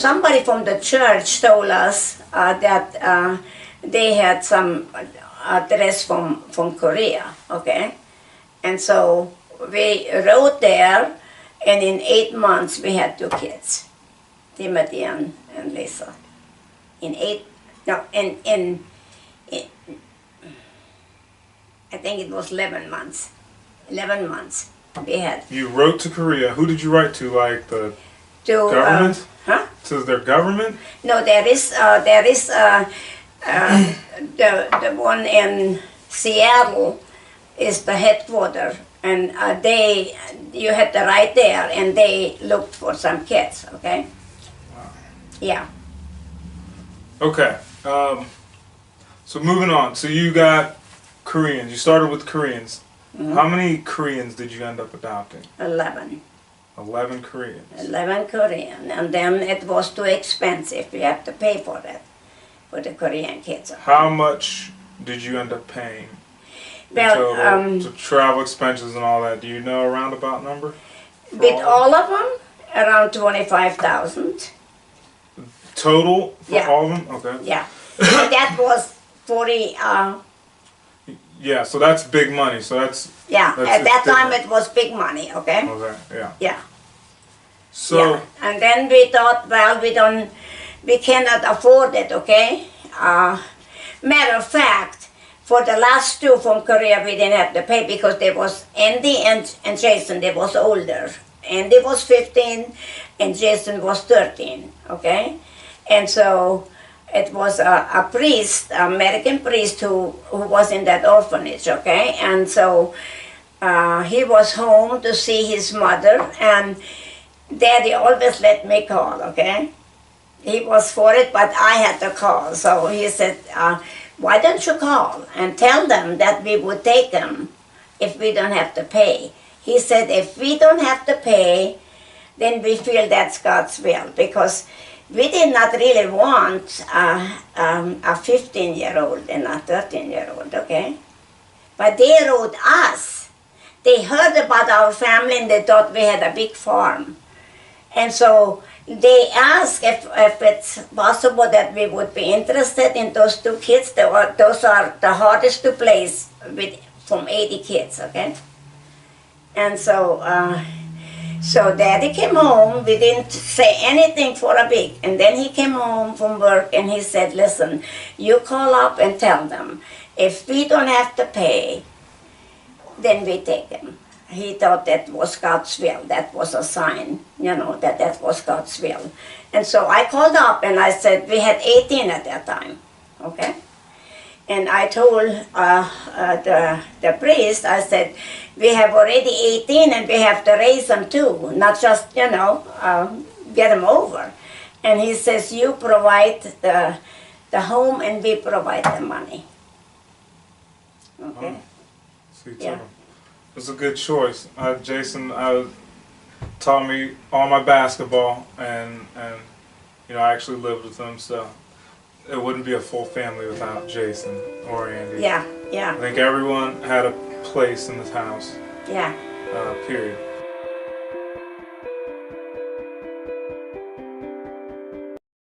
Somebody from the church told us that they had some dress from Korea, okay? And so we rode there, and in 8 months we had 2 kids, Timothy and Lisa. In I think it was 11 months. 11 months we had. You wrote to Korea. Who did you write to? Like the government? Huh? To their government? No, there is the one in Seattle is the headquarters, and you had to write there, and they looked for some kids. Okay. Wow. Yeah. Okay. So moving on. So you got Koreans. You started with Koreans. Mm-hmm. How many Koreans did you end up adopting? 11. 11 Koreans. 11 Korean, and then it was too expensive. You have to pay for that, for the Korean kids. How much did you end up paying? Well, to travel expenses and all that. Do you know a roundabout number? With all of them, around 25,000. Total for Yeah. all of them? Okay. Yeah. And that was 40. Yeah, so that's big money. So that's Yeah. that's At that different. time, it was big money. Okay. Okay. Yeah. Yeah. So Yeah. And then we thought, well, we cannot afford it. Okay. Matter of fact, for the last 2 from Korea, we didn't have to pay because there was Andy and Jason. They was older. Andy was 15, and Jason was 13. Okay, and so it was a priest, American priest, who was in that orphanage. Okay, and so he was home to see his mother, and Daddy always let me call. Okay, he was for it, but I had to call. So he said, why don't you call and tell them that we would take them if we don't have to pay? He said, if we don't have to pay, then we feel that's God's will, because we did not really want a 15-year-old and a 13-year-old, okay? But they wrote us. They heard about our family and they thought we had a big farm. And so they asked if it's possible that we would be interested in those 2 kids. Those are the hardest to place from 80 kids, okay? And so, so Daddy came home. We didn't say anything for a week. And then he came home from work and he said, listen, you call up and tell them, if we don't have to pay, then we take them. He thought that was God's will. That was a sign, that was God's will. And so I called up and I said, we had 18 at that time, okay? And I told the priest, I said, we have already 18 and we have to raise them too, not just, get them over. And he says, you provide the home and we provide the money. Okay? so you took Yeah. them. It was a good choice. Jason taught me all my basketball, and I actually lived with him, so it wouldn't be a full family without Jason or Andy. Yeah, yeah, I think everyone had a place in this house. yeah. Period.